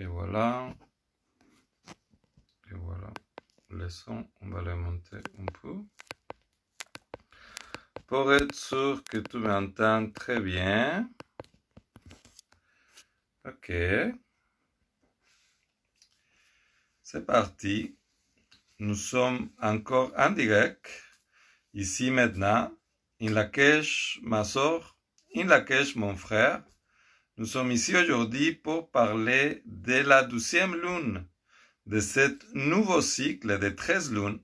Et voilà. Et voilà. Le son, on va le monter un peu. Pour être sûr que tu m'entends très bien. Ok. C'est parti. Nous sommes encore en direct. Ici maintenant. In Lakesh, ma soeur. In Lakesh, mon frère. Nous sommes ici aujourd'hui pour parler de la 12e lune, de ce nouveau cycle de 13 lunes.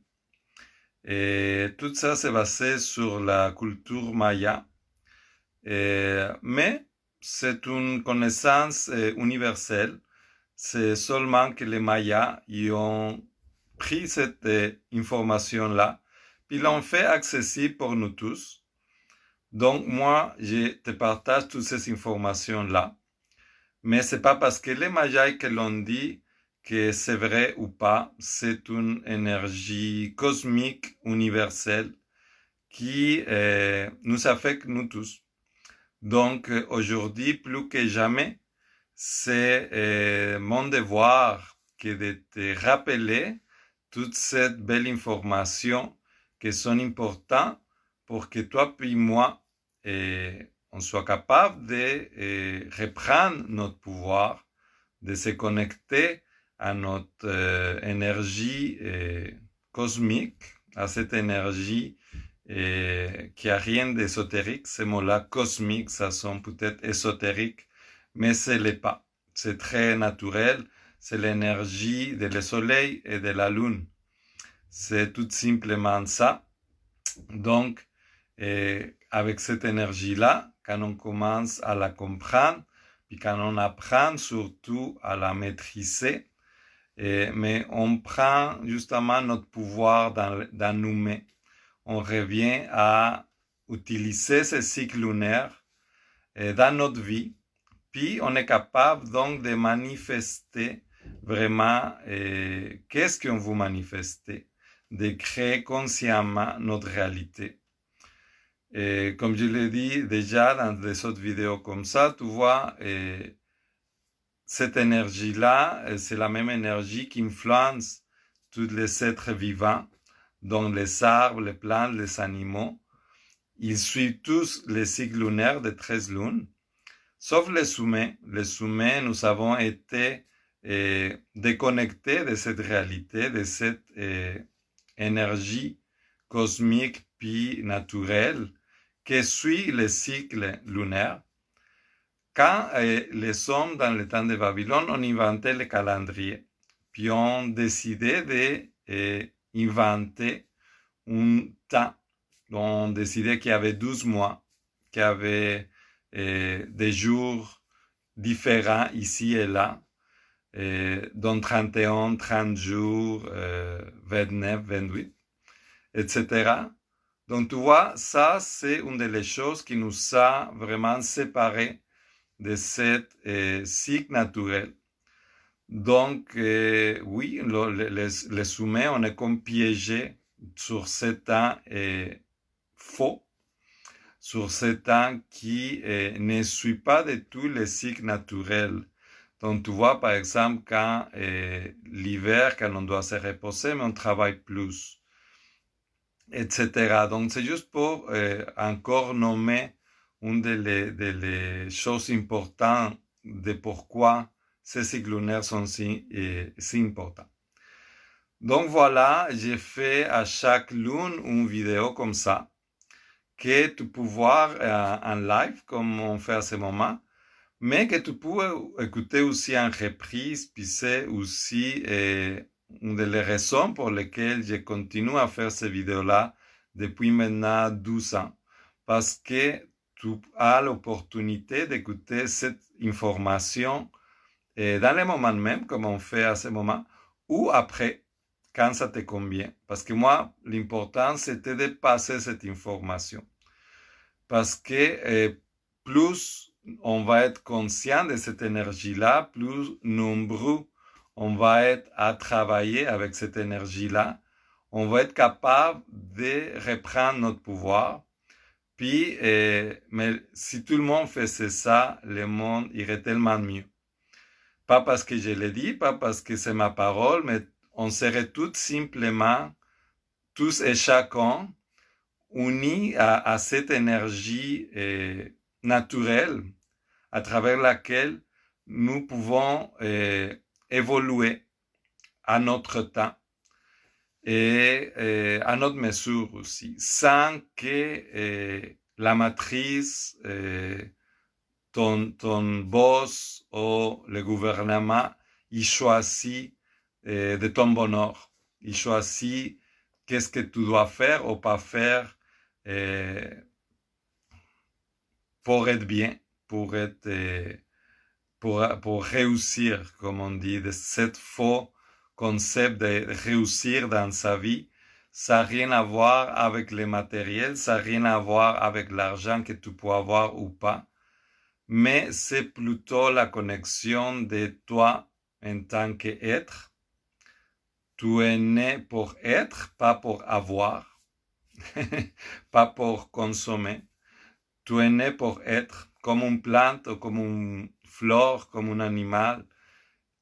Et tout ça, c'est basé sur la culture maya. Mais c'est une connaissance universelle. C'est seulement que les Mayas y ont pris cette information-là, puis l'ont fait accessible pour nous tous. Donc moi, je te partage toutes ces informations-là. Mais c'est pas parce que les Mayas que l'on dit que c'est vrai ou pas. C'est une énergie cosmique universelle qui nous affecte nous tous. Donc aujourd'hui, plus que jamais, c'est mon devoir que de te rappeler toute cette belle information qui sont importantes pour que toi puis moi on soit capable de reprendre notre pouvoir, de se connecter à notre énergie cosmique, à cette énergie qui a rien d'ésotérique. Ces mots-là, cosmique, ça sonne peut-être ésotérique, mais ce n'est pas. C'est très naturel. C'est l'énergie du soleil et de la lune. C'est tout simplement ça. Donc, avec cette énergie-là, quand on commence à la comprendre, puis quand on apprend surtout à la maîtriser, mais on prend justement notre pouvoir dans nous-mêmes. On revient à utiliser ce cycle lunaire dans notre vie, puis on est capable donc de manifester vraiment qu'est-ce qu'on veut manifester, de créer consciemment notre réalité. Et comme je l'ai dit déjà dans des autres vidéos comme ça, tu vois, cette énergie-là, c'est la même énergie qui influence tous les êtres vivants, dont les arbres, les plantes, les animaux. Ils suivent tous les cycles lunaires de 13 lunes, sauf les humains. Les humains, nous avons été déconnectés de cette réalité, de cette énergie cosmique puis naturelle qui suit le cycle lunaire. Quand les hommes, dans le temps de Babylone, ont inventé le calendrier, puis ont décidé d'inventer un temps. On décidait qu'il y avait 12 mois, qu'il y avait des jours différents ici et là, dont 31, 30 jours, 29, 28, etc. Donc tu vois, ça c'est une des choses qui nous a vraiment séparés de cette cycle naturel. Donc oui, les humains, on est comme piégés sur ce temps faux, sur ce temps qui ne suit pas de tout les cycles naturels. Donc tu vois par exemple quand l'hiver, quand on doit se reposer, mais on travaille plus, etc. Donc c'est juste pour encore nommer une des choses importantes de pourquoi ces cycles lunaires sont si importants. Donc voilà, j'ai fait à chaque lune une vidéo comme ça, que tu peux voir en live, comme on fait à ce moment, mais que tu peux écouter aussi en reprise, puis c'est aussi une des raisons pour lesquelles je continue à faire ces vidéos-là depuis maintenant 12 ans, parce que tu as l'opportunité d'écouter cette information dans le moment même, comme on fait à ce moment, ou après, quand ça te convient. Parce que moi, l'important, c'était de passer cette information. Parce que plus on va être conscient de cette énergie-là, plus nombreux on va être à travailler avec cette énergie-là, on va être capable de reprendre notre pouvoir. Puis, mais si tout le monde faisait ça, le monde irait tellement mieux. Pas parce que je l'ai dit, pas parce que c'est ma parole, mais on serait tous simplement, tous et chacun, unis à cette énergie naturelle à travers laquelle nous pouvons évoluer à notre temps et à notre mesure aussi, sans que la matrice, ton boss ou le gouvernement, il choisit de ton bonheur. Il choisit qu'est-ce que tu dois faire ou pas faire pour être bien, pour être, pour réussir, comme on dit, de cette faux concept de réussir dans sa vie. Ça n'a rien à voir avec les matériels, ça n'a rien à voir avec l'argent que tu peux avoir ou pas, mais c'est plutôt la connexion de toi en tant qu'être. Tu es né pour être, pas pour avoir, pas pour consommer. Tu es né pour être comme une plante, comme une fleur, comme un animal.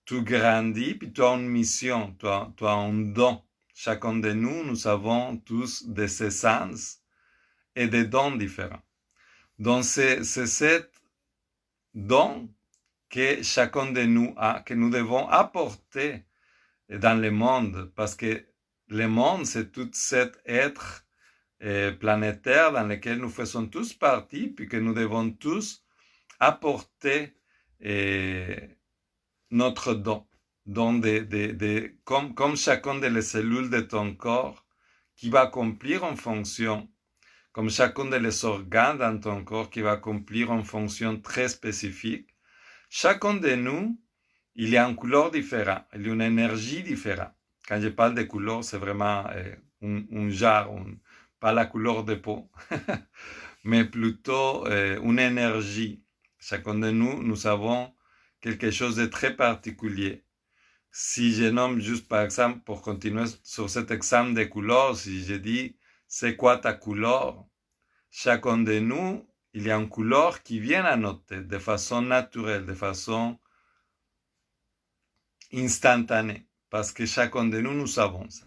Tu grandis, puis tu as une mission, tu as un don. Chacun de nous, nous avons tous des essences et des dons différents. Donc, c'est cet don que chacun de nous a, que nous devons apporter dans le monde, parce que le monde, c'est tout cet être planétaire dans lequel nous faisons tous partie, puis que nous devons tous apporter notre don. Don comme chacun des cellules de ton corps qui va accomplir une fonction, comme chacun des organes dans ton corps qui va accomplir une fonction très spécifique. Chacun de nous, il y a une couleur différente, il y a une énergie différente. Quand je parle de couleur, c'est vraiment un genre, pas la couleur de peau, mais plutôt une énergie. Chacun de nous, nous avons quelque chose de très particulier. Si je nomme juste par exemple, pour continuer sur cet exemple de couleurs, si je dis c'est quoi ta couleur, chacun de nous, il y a une couleur qui vient à notre tête de façon naturelle, de façon instantanée, parce que chacun de nous, nous savons ça.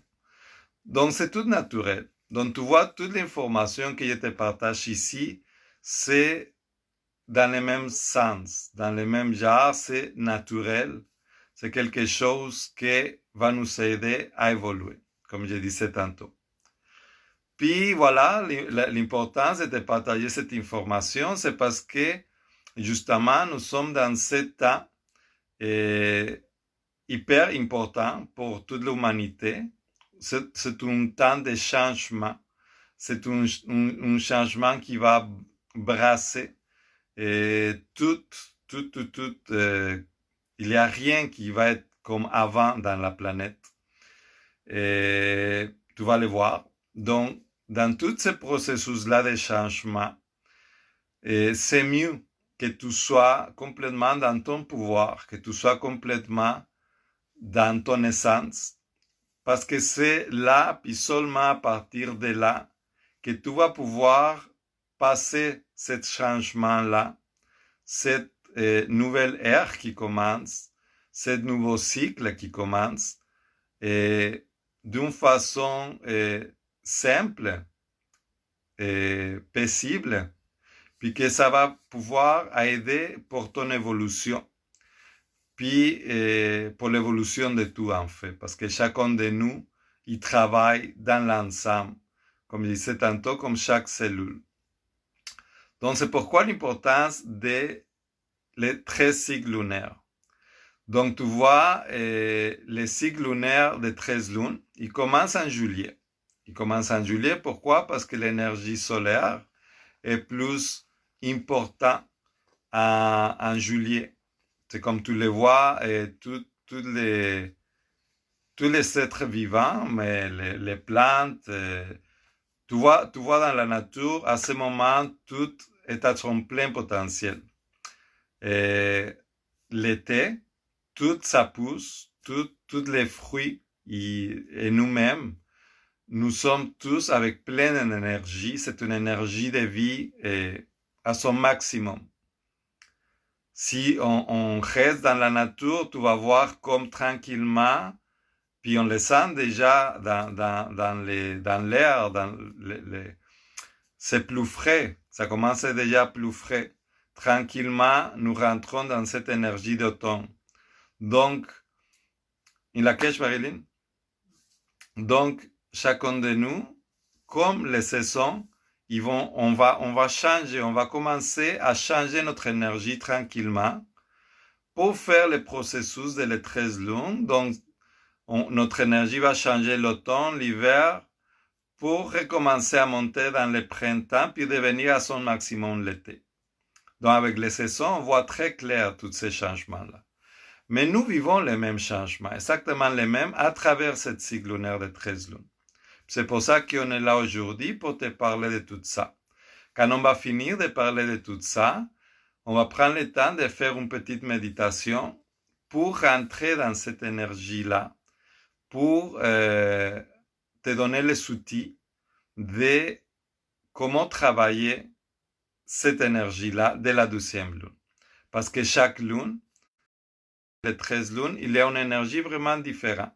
Donc c'est tout naturel. Donc tu vois, toute l'information que je te partage ici, c'est dans le même sens, dans le même genre, c'est naturel. C'est quelque chose qui va nous aider à évoluer, comme je disais tantôt. Puis voilà, l'importance de partager cette information, c'est parce que justement, nous sommes dans ce temps hyper important pour toute l'humanité. C'est un temps de changement. C'est un changement qui va brasser tout. Il n'y a rien qui va être comme avant dans la planète. Et tu vas le voir. Donc, dans tout ce processus-là de changement, c'est mieux que tu sois complètement dans ton pouvoir, que tu sois complètement dans ton essence, parce que c'est là, puis seulement à partir de là, que tu vas pouvoir passer ce changement-là, cette nouvelle ère qui commence, ce nouveau cycle qui commence, et d'une façon simple et paisible, puis que ça va pouvoir aider pour ton évolution, puis pour l'évolution de tout en fait, parce que chacun de nous, il travaille dans l'ensemble, comme je disais tantôt, comme chaque cellule. Donc c'est pourquoi l'importance des 13 cycles lunaires. Donc tu vois, les cycles lunaires de 13 lunes, ils commencent en juillet. Ils commencent en juillet, pourquoi? Parce que l'énergie solaire est plus importante en juillet. C'est comme tu le vois, tous les êtres vivants, mais les plantes, tu vois dans la nature, à ce moment, tout est à son plein potentiel. L'été, tout ça pousse, tous les fruits et nous-mêmes, nous sommes tous avec pleine d'énergie. C'est une énergie de vie à son maximum. Si on reste dans la nature, tu vas voir comme tranquillement, puis on le sent déjà dans l'air, c'est plus frais, ça commence déjà plus frais. Tranquillement, nous rentrons dans cette énergie d'automne. Donc, il la cache, Marilyn? Donc, chacun de nous, comme les saisons, on va changer, on va commencer à changer notre énergie tranquillement pour faire le processus de les 13 lunes. Donc, notre énergie va changer l'automne, l'hiver, pour recommencer à monter dans le printemps, puis devenir à son maximum l'été. Donc, avec les saisons, on voit très clair tous ces changements-là. Mais nous vivons les mêmes changements, exactement les mêmes, à travers cette cycle lunaire de 13 lunes. C'est pour ça qu'on est là aujourd'hui, pour te parler de tout ça. Quand on va finir de parler de tout ça, on va prendre le temps de faire une petite méditation pour rentrer dans cette énergie-là, pour te donner les outils de comment travailler cette énergie-là de la 12e lune. Parce que chaque lune, les 13 lunes, il y a une énergie vraiment différente.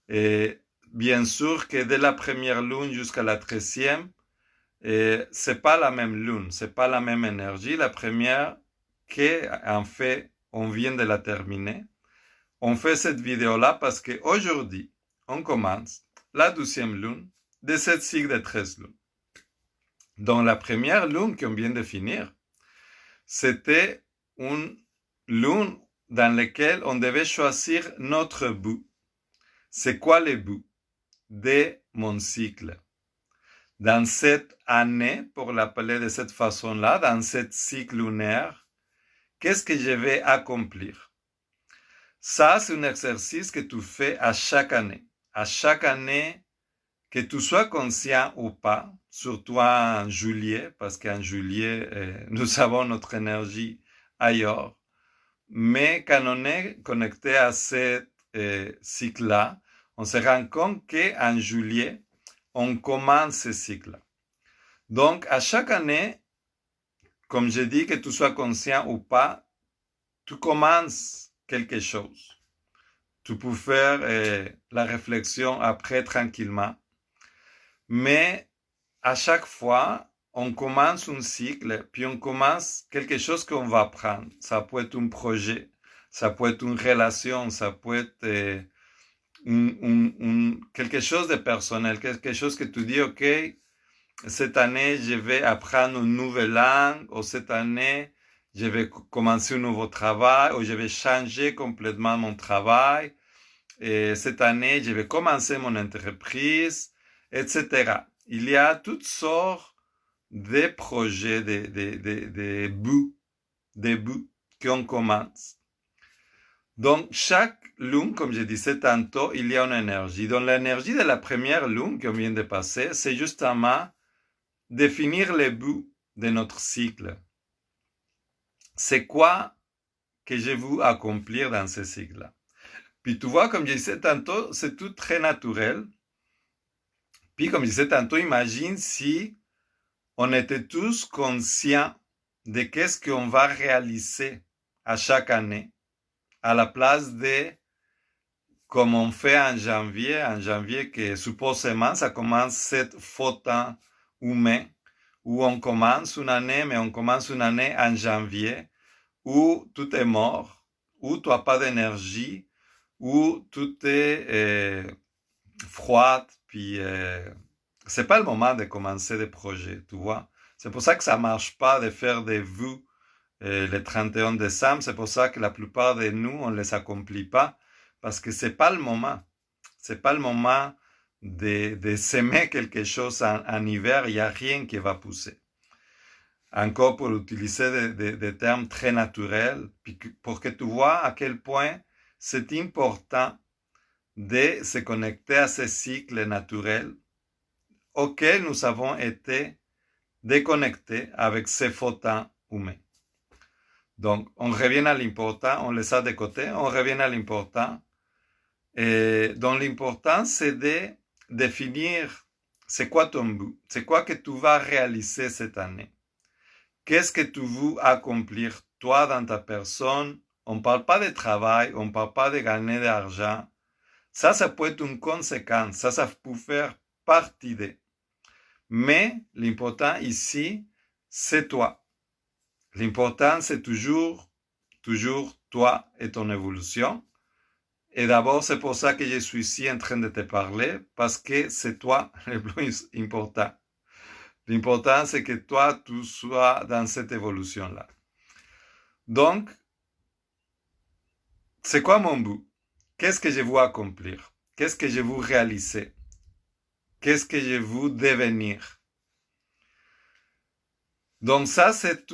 Et bien sûr que de la première lune jusqu'à la 13e, c'est pas la même lune, c'est pas la même énergie. La première, en fait, on vient de la terminer. On fait cette vidéo-là parce qu'aujourd'hui, on commence la 12e lune de cette cycle de 13 lunes. Dans la première lune qu'on vient de finir, c'était une lune dans laquelle on devait choisir notre but. C'est quoi le but de mon cycle? Dans cette année, pour l'appeler de cette façon-là, dans cette cycle lunaire, qu'est-ce que je vais accomplir? Ça, c'est un exercice que tu fais à chaque année. À chaque année, que tu sois conscient ou pas, surtout en juillet, parce qu'en juillet, nous avons notre énergie ailleurs. Mais quand on est connecté à ce cycle-là, on se rend compte qu'en juillet, on commence ce cycle-là. Donc, à chaque année, comme je dis, que tu sois conscient ou pas, tu commences quelque chose. Tu peux faire la réflexion après tranquillement. Mais à chaque fois, on commence un cycle, puis on commence quelque chose qu'on va apprendre. Ça peut être un projet, ça peut être une relation, ça peut être quelque chose de personnel, quelque chose que tu dis, OK, cette année, je vais apprendre une nouvelle langue, ou cette année, je vais commencer un nouveau travail, ou je vais changer complètement mon travail, et cette année, je vais commencer mon entreprise, etc. Il y a toutes sortes de projets, de buts qu'on commence. Donc, chaque lune, comme je disais tantôt, il y a une énergie. Donc, l'énergie de la première lune qu'on vient de passer, c'est justement définir les buts de notre cycle. C'est quoi que je veux accomplir dans ce cycle-là? Puis tu vois, comme je disais tantôt, c'est tout très naturel. Puis comme je disais tantôt, imagine si on était tous conscients de qu'est-ce qu'on va réaliser à chaque année, à la place de comme on fait en janvier que supposément ça commence cette faux temps humain, où on commence une année, mais on commence une année en janvier, où tout est mort, où tu n'as pas d'énergie, où tout est froid, puis c'est pas le moment de commencer des projets, tu vois. C'est pour ça que ça marche pas de faire des vues le 31 décembre, c'est pour ça que la plupart de nous, on les accomplit pas, parce que c'est pas le moment. C'est pas le moment de s'aimer quelque chose en hiver, il n'y a rien qui va pousser. Encore pour utiliser des termes très naturels, puis pour que tu vois à quel point c'est important de se connecter à ces cycles naturels auxquels nous avons été déconnectés avec ces faux temps humains. Donc, on revient à l'important, on laisse ça de côté, on revient à l'important. Et donc, l'important, c'est de définir c'est quoi ton but, c'est quoi que tu vas réaliser cette année. Qu'est-ce que tu veux accomplir toi dans ta personne. On ne parle pas de travail, on ne parle pas de gagner de l'argent. Ça peut être une conséquence, ça peut faire partie de. Mais l'important ici, c'est toi. L'important, c'est toujours toi et ton évolution. Et d'abord, c'est pour ça que je suis ici en train de te parler, parce que c'est toi le plus important. L'important, c'est que toi, tu sois dans cette évolution-là. Donc, c'est quoi mon but? Qu'est-ce que je veux accomplir? Qu'est-ce que je veux réaliser? Qu'est-ce que je veux devenir? Donc ça, c'est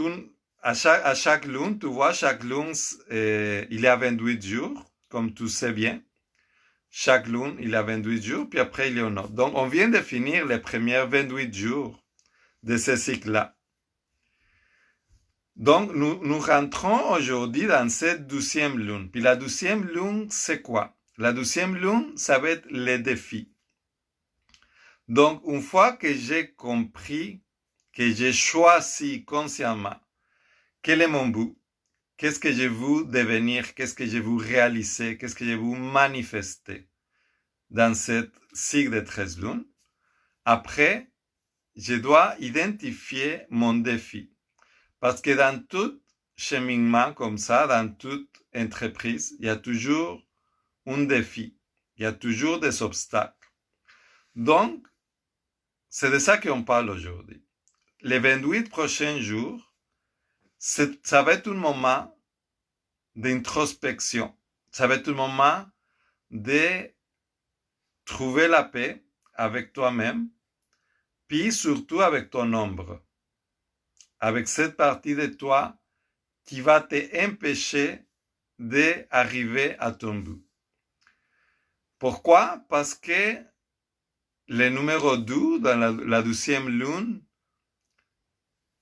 à chaque lune, tu vois, chaque lune, il y a 28 jours, comme tu sais bien. Chaque lune, il y a 28 jours, puis après, il y en a un autre. Donc, on vient de finir les premiers 28 jours de ce cycle-là. Donc, nous rentrons aujourd'hui dans cette 12e lune. Puis la 12e lune, c'est quoi? La 12e lune, ça va être les défis. Donc, une fois que j'ai compris, que j'ai choisi consciemment quel est mon but, qu'est-ce que je veux devenir, qu'est-ce que je veux réaliser, qu'est-ce que je veux manifester dans cette cycle de 13 lunes, après, je dois identifier mon défi. Parce que dans tout cheminement comme ça, dans toute entreprise, il y a toujours un défi. Il y a toujours des obstacles. Donc, c'est de ça qu'on parle aujourd'hui. Les 28 prochains jours, ça va être un moment d'introspection. Ça va être un moment de trouver la paix avec toi-même, puis surtout avec ton ombre. Avec cette partie de toi qui va t'empêcher d'arriver à ton but. Pourquoi? Parce que le numéro 12, dans la 12e lune,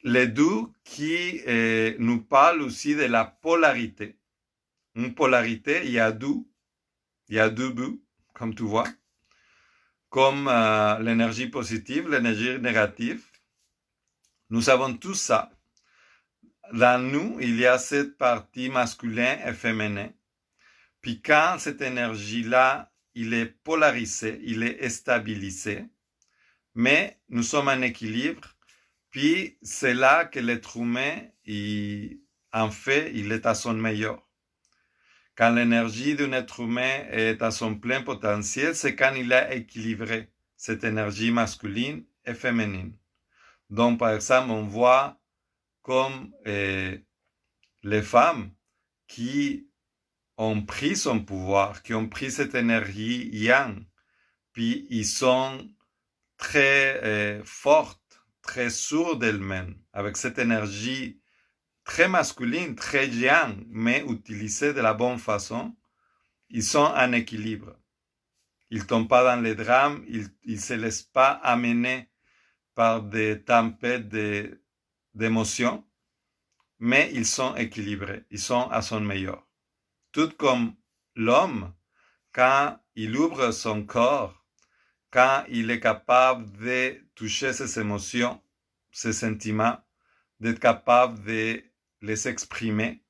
le 12 qui nous parle aussi de la polarité. Une polarité, il y a deux buts, comme tu vois, comme l'énergie positive, l'énergie négative. Nous avons tout ça. Dans nous, il y a cette partie masculine et féminin. Puis quand cette énergie-là, il est polarisé, il est stabilisé, mais nous sommes en équilibre, puis c'est là que l'être humain, en fait, il est à son meilleur. Quand l'énergie d'un être humain est à son plein potentiel, c'est quand il a équilibré cette énergie masculine et féminine. Donc, par exemple, on voit comme les femmes qui ont pris son pouvoir, qui ont pris cette énergie yang, puis ils sont très fortes, très sûres d'elles-mêmes, avec cette énergie très masculine, très yang, mais utilisée de la bonne façon, ils sont en équilibre. Ils ne tombent pas dans les drames, ils ne se laissent pas amener par des tempêtes d'émotions, mais ils sont équilibrés, ils sont à son meilleur. Tout comme l'homme, quand il ouvre son corps, quand il est capable de toucher ses émotions, ses sentiments, d'être capable de les exprimer,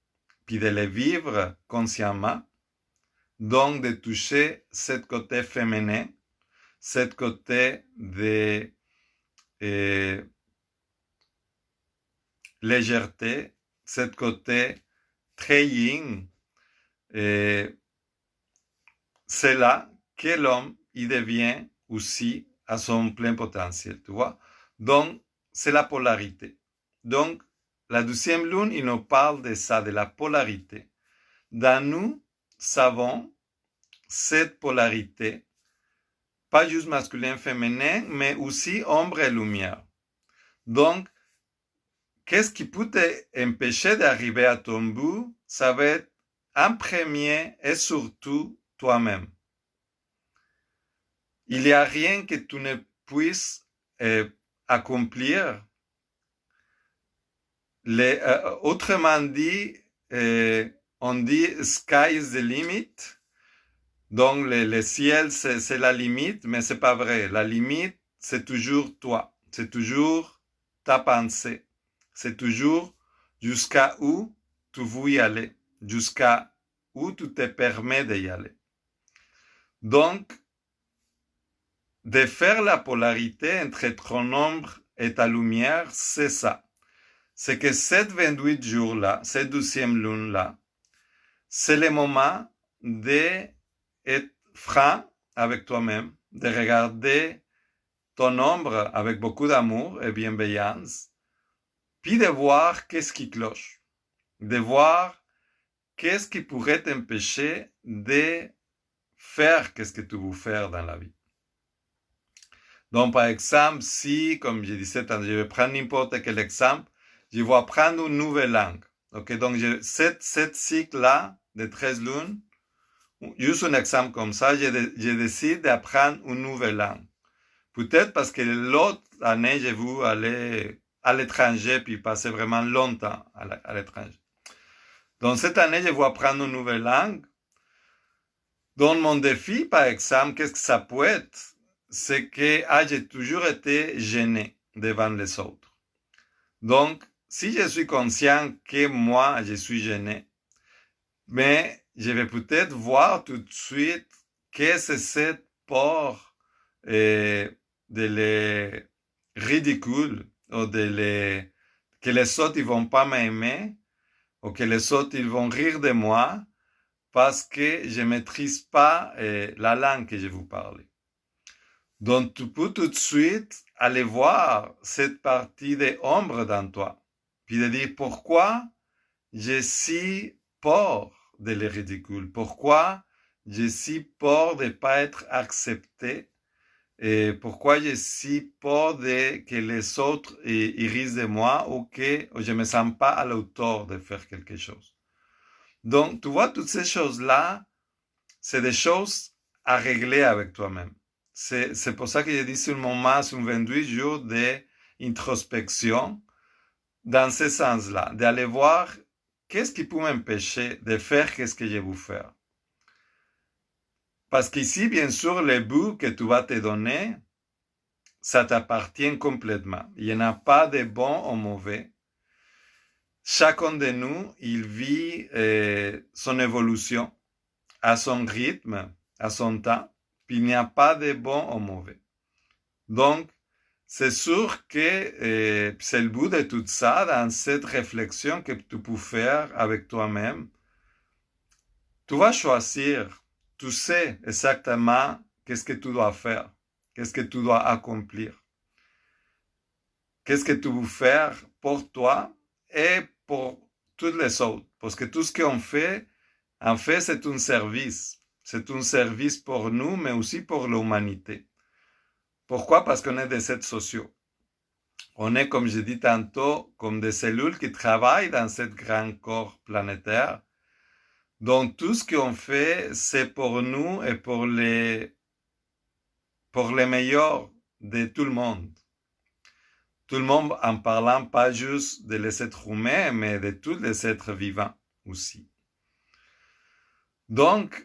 puis de les vivre consciemment, donc de toucher ce côté féminin, ce côté de légèreté, ce côté très yin, c'est là que l'homme il devient aussi à son plein potentiel, tu vois. Donc, c'est la polarité. Donc, la 12e lune, il nous parle de ça, de la polarité. Dans nous, savons cette polarité, pas juste masculin-féminin, mais aussi ombre et lumière. Donc, qu'est-ce qui peut t'empêcher d'arriver à ton but? Ça va être en premier et surtout toi-même. Il n'y a rien que tu ne puisses accomplir. Autrement dit, on dit sky is the limit. Donc le ciel c'est la limite, mais c'est pas vrai. La limite c'est toujours toi, c'est toujours ta pensée, c'est toujours jusqu'à où tu veux y aller, jusqu'à où tu te permets d'y aller. Donc, de faire la polarité entre ton ombre et ta lumière, c'est ça. C'est que cette 28 jours-là, cette 12e lune-là, c'est le moment d'être franc avec toi-même, de regarder ton ombre avec beaucoup d'amour et bienveillance, puis de voir qu'est-ce qui cloche, de voir qu'est-ce qui pourrait t'empêcher de faire qu'est-ce que tu veux faire dans la vie. Donc, par exemple, si, comme je disais, je vais prendre n'importe quel exemple, je vais apprendre une nouvelle langue. Ok, donc, cette cycle-là de 13 lunes, juste un exemple comme ça, je décide d'apprendre une nouvelle langue. Peut-être parce que l'autre année, j'ai voulu aller à l'étranger puis passer vraiment longtemps à l'étranger. Donc, cette année, je vais apprendre une nouvelle langue. Donc, mon défi, par exemple, qu'est-ce que ça peut être? C'est que j'ai toujours été gêné devant les autres. Donc, si je suis conscient que moi, je suis gêné, mais je vais peut-être voir tout de suite que c'est cette peur de les ridicules ou que les autres ils vont pas m'aimer ou que les autres ils vont rire de moi parce que je maîtrise pas la langue que je vous parle. Donc, tu peux tout de suite aller voir cette partie de ombre dans toi, puis de dire pourquoi j'ai si peur de les ridicules, pourquoi j'ai si peur de ne pas être accepté, et pourquoi j'ai si peur de que les autres ils risent de moi ou que je me sens pas à la hauteur de faire quelque chose. Donc, tu vois, toutes ces choses-là, c'est des choses à régler avec toi-même. C'est pour ça que je dis sur le moment, sur 28 jours d'introspection, dans ce sens-là, d'aller voir qu'est-ce qui peut m'empêcher de faire qu'est-ce que je veux faire. Parce qu'ici, bien sûr, le but que tu vas te donner, ça t'appartient complètement. Il n'y en a pas de bon ou mauvais. Chacun de nous, il vit son évolution à son rythme, à son temps, puis il n'y a pas de bon ou mauvais. Donc, c'est sûr que c'est le but de tout ça, dans cette réflexion que tu peux faire avec toi-même. Tu vas choisir, tu sais exactement qu'est-ce que tu dois faire, qu'est-ce que tu dois accomplir, qu'est-ce que tu veux faire pour toi et pour tous les autres. Parce que tout ce qu'on fait, en fait, c'est un service. C'est un service pour nous, mais aussi pour l'humanité. Pourquoi? Parce qu'on est des êtres sociaux. On est, comme je dis tantôt, comme des cellules qui travaillent dans ce grand corps planétaire. Donc, tout ce qu'on fait, c'est pour nous et pour les meilleurs de tout le monde. Tout le monde en parlant pas juste de les êtres humains, mais de tous les êtres vivants aussi. Donc,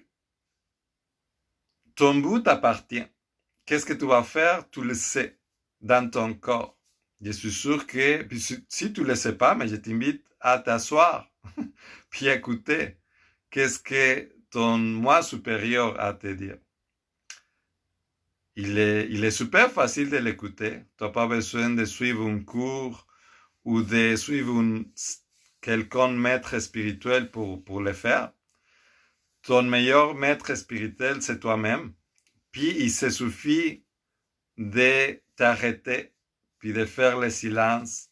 ton but t'appartient. Qu'est-ce que tu vas faire? Tu le sais dans ton corps. Je suis sûr que, puis si tu ne le sais pas, mais je t'invite à t'asseoir, puis écouter qu'est-ce que ton moi supérieur a à te dire. Il est super facile de l'écouter. Tu n'as pas besoin de suivre un cours ou de suivre quelqu'un maître spirituel pour le faire. Ton meilleur maître spirituel, c'est toi-même. Puis il se suffit de t'arrêter, puis de faire le silence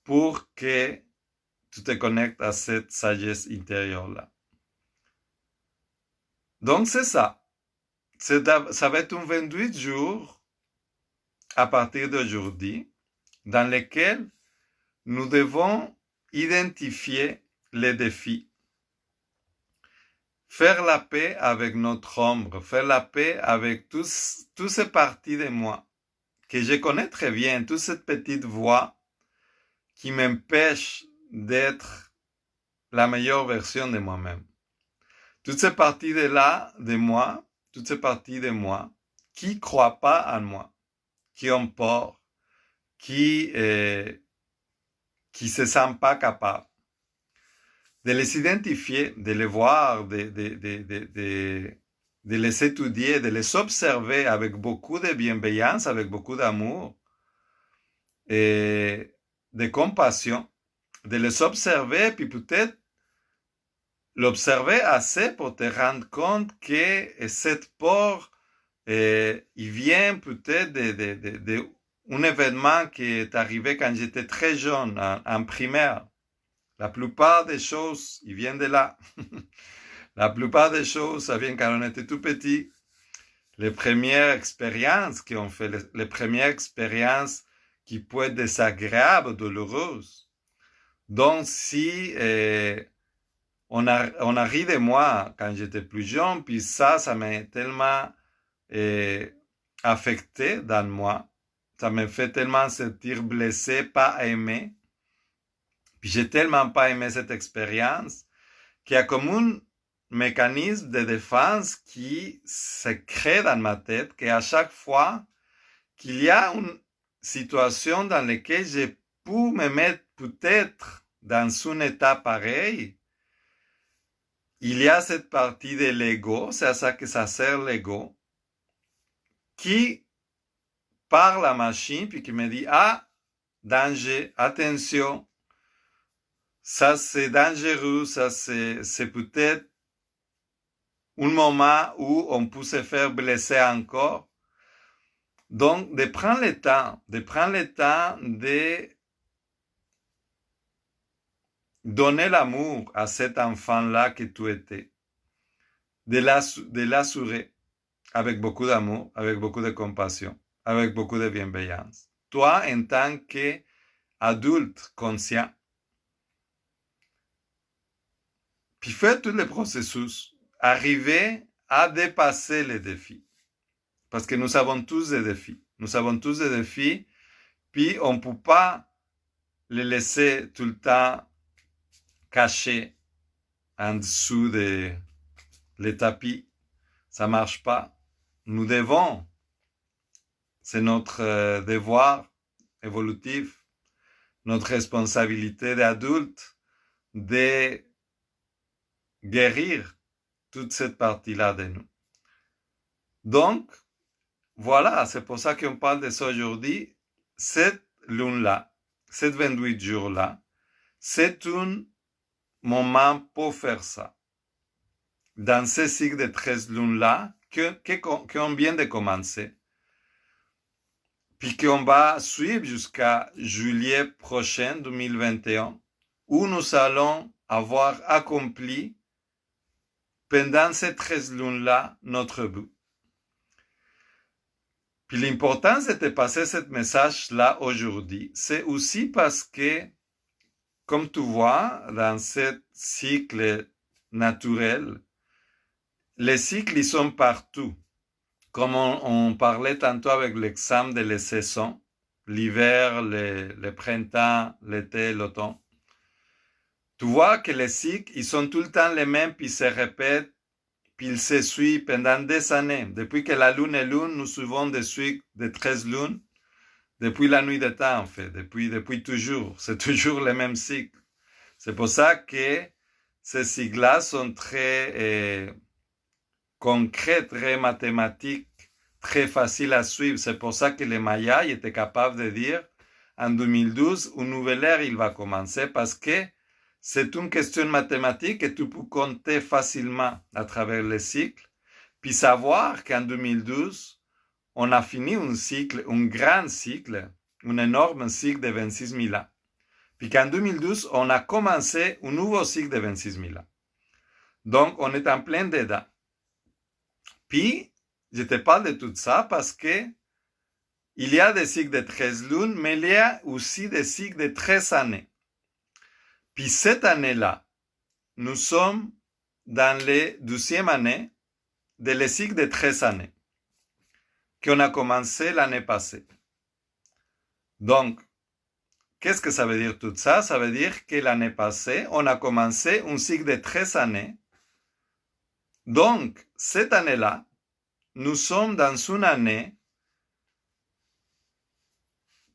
pour que tu te connectes à cette sagesse intérieure-là. Donc c'est ça. Ça va être un 28 jours à partir d'aujourd'hui dans lesquels nous devons identifier les défis, faire la paix avec notre ombre, faire la paix avec toutes ces parties de moi que je connais très bien, toute cette petite voix qui m'empêche d'être la meilleure version de moi-même. Toutes ces parties de moi, toutes ces parties de moi qui croient pas en moi, qui ont peur, qui se sentent pas capables. de les identifier, de les voir, de les étudier, de les observer avec beaucoup de bienveillance, avec beaucoup d'amour et de compassion, de les observer, puis peut-être l'observer assez pour te rendre compte que cette peur, il vient peut-être d'un événement qui est arrivé quand j'étais très jeune, en primaire. La plupart des choses, ils viennent de là. La plupart des choses, ça vient quand on était tout petit. Les premières expériences qu'on fait, les premières expériences qui peuvent être désagréables, douloureuses. Donc, si on a ri de moi quand j'étais plus jeune, puis ça m'a tellement affecté dans moi. Ça me fait tellement sentir blessé, pas aimé. Puis j'ai tellement pas aimé cette expérience qu'il y a comme un mécanisme de défense qui se crée dans ma tête, qu'à chaque fois qu'il y a une situation dans laquelle je peux me mettre peut-être dans un état pareil, il y a cette partie de l'ego, c'est à ça que ça sert l'ego, qui parle à la machine puis qui me dit, ah, danger, attention, ça c'est dangereux, ça c'est peut-être un moment où on peut se faire blesser encore. Donc, de prendre le temps de donner l'amour à cet enfant-là que tu étais, de l'assurer avec beaucoup d'amour, avec beaucoup de compassion, avec beaucoup de bienveillance. Toi, en tant qu'adulte conscient, puis fais tout le processus, arriver à dépasser les défis. Parce que nous avons tous des défis. Nous avons tous des défis, puis on ne peut pas les laisser tout le temps cachés en dessous de les tapis. Ça ne marche pas. Nous devons, c'est notre devoir évolutif, notre responsabilité d'adulte de guérir toute cette partie-là de nous. Donc, voilà, c'est pour ça qu'on parle de ça aujourd'hui. Cette lune-là, cette 28 jours-là, c'est un moment pour faire ça. Dans ce cycle de 13 lunes-là, qu'on vient de commencer, puis qu'on va suivre jusqu'à juillet prochain, 2021, où nous allons avoir accompli pendant ces 13 lunes-là notre but. Puis l'importance de te passer ce message-là aujourd'hui, c'est aussi parce que, comme tu vois, dans ce cycle naturel, les cycles, ils sont partout. Comme on parlait tantôt avec l'examen de les saisons, l'hiver, le printemps, l'été, l'automne. Tu vois que les cycles, ils sont tout le temps les mêmes, puis ils se répètent, puis ils se suivent pendant des années. Depuis que la lune est lune, nous suivons des cycles de 13 lunes, depuis la nuit des temps, en fait, depuis toujours. C'est toujours les mêmes cycles. C'est pour ça que ces cycles-là sont très concrets, très mathématiques, très faciles à suivre. C'est pour ça que les Mayas étaient capables de dire en 2012, une nouvelle ère, il va commencer parce que c'est une question mathématique et tu peux compter facilement à travers les cycles. Puis savoir qu'en 2012, on a fini un cycle, un grand cycle, un énorme cycle de 26 000 ans. Puis qu'en 2012, on a commencé un nouveau cycle de 26 000 ans. Donc, on est en plein dedans. Puis, je te parle de tout ça parce que il y a des cycles de 13 lunes, mais il y a aussi des cycles de 13 années. Puis cette année-là, nous sommes dans la 12e année de les cycles de 13 années qu'on a commencé l'année passée. Donc, qu'est-ce que ça veut dire tout ça? Ça veut dire que l'année passée, on a commencé un cycle de 13 années. Donc, cette année-là, nous sommes dans une année,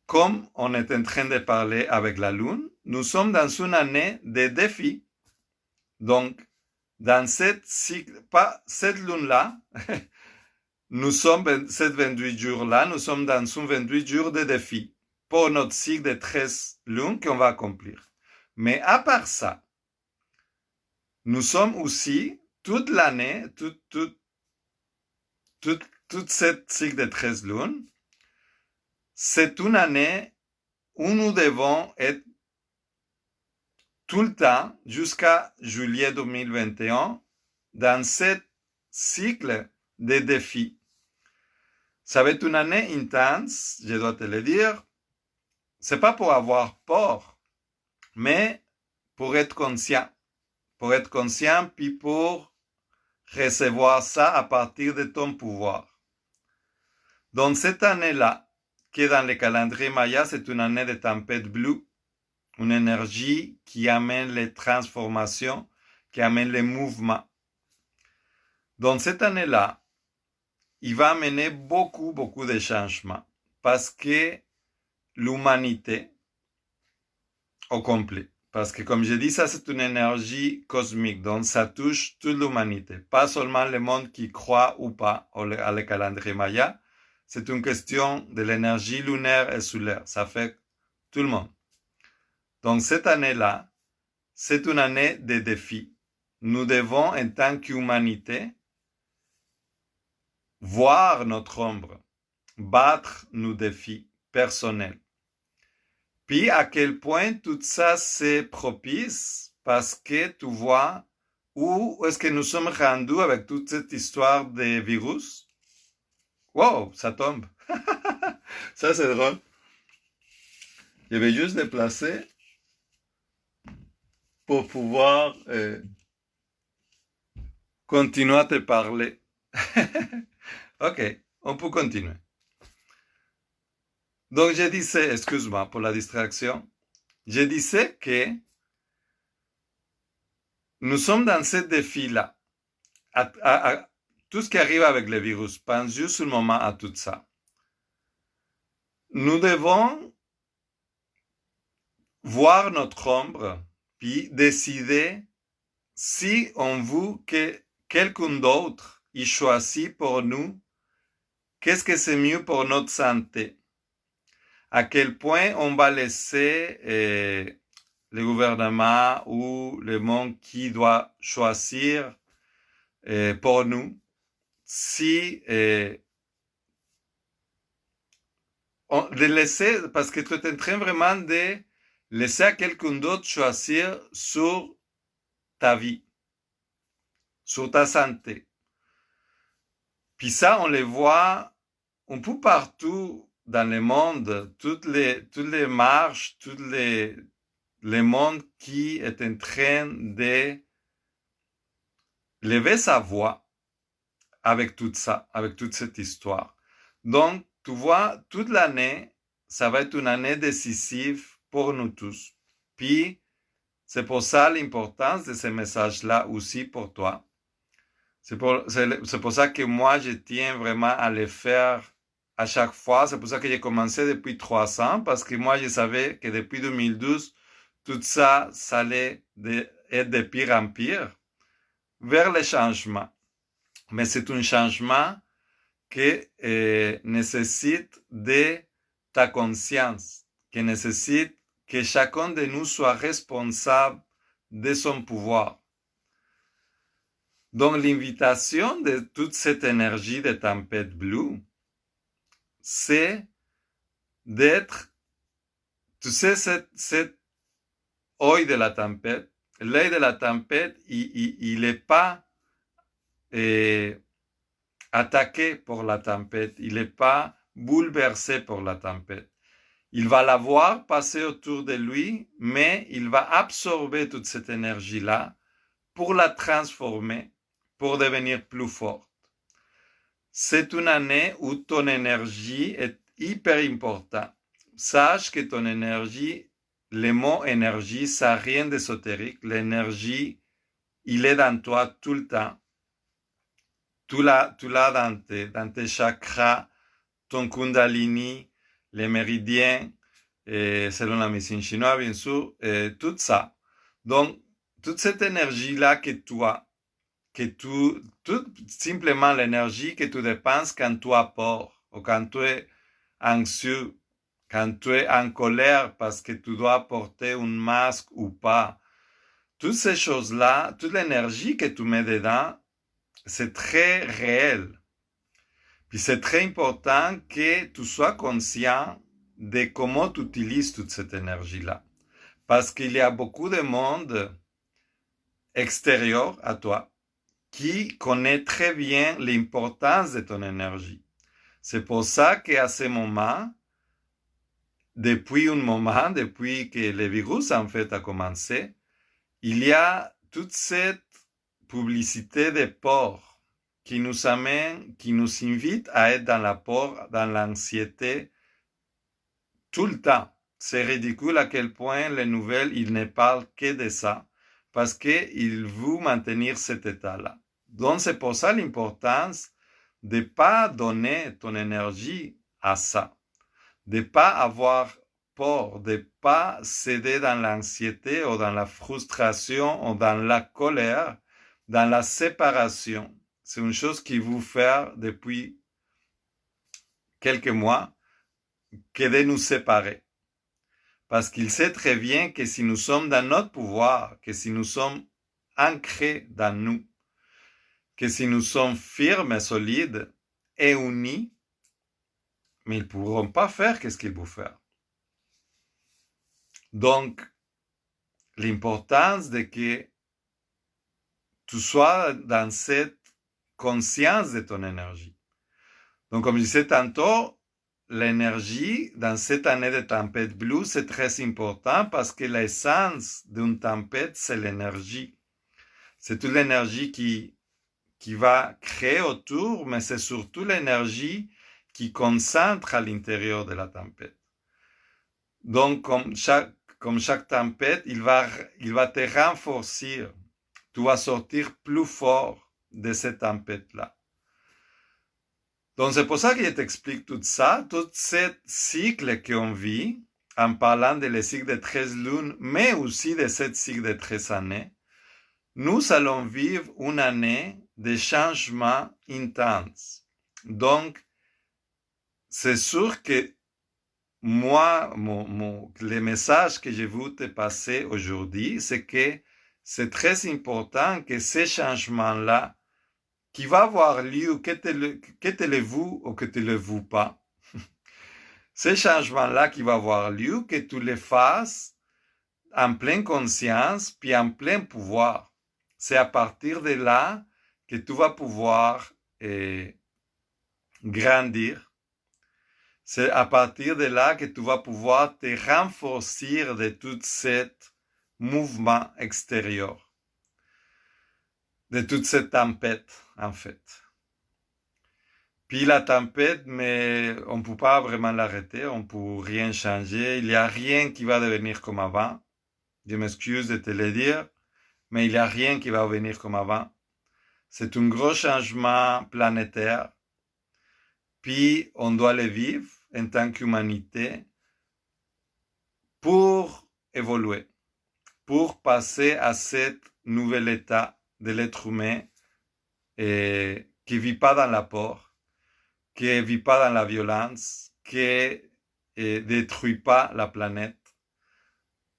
comme on est en train de parler avec la Lune, nous sommes dans une année de défis. Donc, dans cette lune-là, nous sommes, ces 28 jours-là, nous sommes dans un 28 jours de défi pour notre cycle de 13 lunes qu'on va accomplir. Mais à part ça, nous sommes aussi toute l'année, toute cette cycle de 13 lunes, c'est une année où nous devons être tout le temps, jusqu'à juillet 2021, dans ce cycle de défis. Ça va être une année intense, je dois te le dire. C'est pas pour avoir peur, mais pour être conscient. Pour être conscient, puis pour recevoir ça à partir de ton pouvoir. Donc cette année-là, qui est dans le calendrier Maya, c'est une année de tempête bleue, une énergie qui amène les transformations, qui amène les mouvements. Donc cette année-là, il va amener beaucoup de changements parce que l'humanité au complet, parce que comme je dis, ça c'est une énergie cosmique, donc ça touche toute l'humanité, pas seulement le monde qui croit ou pas à le calendrier Maya, c'est une question de l'énergie lunaire et solaire, ça fait tout le monde. Donc cette année-là, c'est une année de défis. Nous devons, en tant qu'humanité, voir notre ombre, battre nos défis personnels. Puis à quel point tout ça c'est propice parce que tu vois où est-ce que nous sommes rendus avec toute cette histoire des virus. Wow, ça tombe. Ça c'est drôle. Je vais juste déplacer pour pouvoir continuer à te parler. Ok, on peut continuer. Donc je disais, excuse-moi pour la distraction, je disais que nous sommes dans ce défi-là. Tout ce qui arrive avec le virus, pense juste un moment à tout ça. Nous devons voir notre ombre, puis décider si on veut que quelqu'un d'autre y choisit pour nous, qu'est-ce que c'est mieux pour notre santé. À quel point on va laisser le gouvernement ou le monde qui doit choisir pour nous si de laisser, parce que tu es en train vraiment de laisser à quelqu'un d'autre choisir sur ta vie, sur ta santé. Puis ça, on le voit un peu partout dans le monde, toutes les marches, le monde qui est en train de lever sa voix avec tout ça, avec toute cette histoire. Donc, tu vois, toute l'année, ça va être une année décisive pour nous tous. Puis, c'est pour ça l'importance de ce message-là aussi pour toi. C'est pour ça que moi, je tiens vraiment à le faire à chaque fois. C'est pour ça que j'ai commencé depuis 3 ans, parce que moi, je savais que depuis 2012, tout ça, ça allait être de pire en pire vers le changement. Mais c'est un changement qui nécessite de ta conscience, qui nécessite que chacun de nous soit responsable de son pouvoir. Donc l'invitation de toute cette énergie de tempête bleue, c'est d'être, tu sais, cet œil de la tempête. L'œil de la tempête, il n'est pas attaqué pour la tempête, il n'est pas bouleversé pour la tempête. Il va la voir passer autour de lui, mais il va absorber toute cette énergie-là pour la transformer, pour devenir plus forte. C'est une année où ton énergie est hyper importante. Sache que ton énergie, le mot énergie, ça n'a rien d'ésotérique. L'énergie, il est dans toi tout le temps. Tu l'as dans tes chakras, ton kundalini, les méridiens, selon la médecine chinoise, bien sûr, tout ça. Donc, toute cette énergie-là que tu as, simplement l'énergie que tu dépenses quand tu as peur, ou quand tu es anxieux, quand tu es en colère parce que tu dois porter un masque ou pas. Toutes ces choses-là, toute l'énergie que tu mets dedans, c'est très réel. Puis c'est très important que tu sois conscient de comment tu utilises toute cette énergie-là. Parce qu'il y a beaucoup de monde extérieur à toi qui connaît très bien l'importance de ton énergie. C'est pour ça qu'à ce moment, depuis que le virus en fait a commencé, il y a toute cette publicité de peur qui nous amène, qui nous invite à être dans la peur, dans l'anxiété tout le temps. C'est ridicule à quel point les nouvelles, ils ne parlent que de ça parce qu'ils veulent maintenir cet état-là. Donc c'est pour ça l'importance de ne pas donner ton énergie à ça, de ne pas avoir peur, de ne pas céder dans l'anxiété ou dans la frustration ou dans la colère, dans la séparation. C'est une chose qui vous fait depuis quelques mois que de nous séparer. Parce qu'il sait très bien que si nous sommes dans notre pouvoir, que si nous sommes ancrés dans nous, que si nous sommes firmes et solides et unis, mais ils ne pourront pas faire ce qu'ils vont faire. Donc, l'importance de que tu sois dans cette conscience de ton énergie. Donc, comme je disais tantôt, l'énergie dans cette année de tempête bleue, c'est très important parce que l'essence d'une tempête, c'est l'énergie. C'est toute l'énergie qui va créer autour, mais c'est surtout l'énergie qui concentre à l'intérieur de la tempête. Donc, comme chaque tempête, il va te renforcer. Tu vas sortir plus fort de cette tempête-là. Donc, c'est pour ça que je t'explique tout ça, tout ce cycle qu'on vit, en parlant de le cycle de 13 lunes, mais aussi de ce cycle de 13 années. Nous allons vivre une année de changements intenses. Donc, c'est sûr que moi, le message que je veux te passer aujourd'hui, c'est que c'est très important que ces changements-là, qui va avoir lieu, que tu le veuilles ou que tu le veuilles pas, ces changements-là qui vont avoir lieu, que tu les fasses en pleine conscience, puis en plein pouvoir. C'est à partir de là que tu vas pouvoir grandir. C'est à partir de là que tu vas pouvoir te renforcer de tout ce mouvement extérieur, de toute cette tempête, en fait. Puis la tempête, mais on ne peut pas vraiment l'arrêter, on ne peut rien changer, il n'y a rien qui va devenir comme avant. Je m'excuse de te le dire, mais il n'y a rien qui va revenir comme avant. C'est un gros changement planétaire. Puis on doit le vivre en tant qu'humanité pour évoluer, pour passer à cet nouvel état de l'être humain qui ne vit pas dans la peur, qui ne vit pas dans la violence, qui ne détruit pas la planète.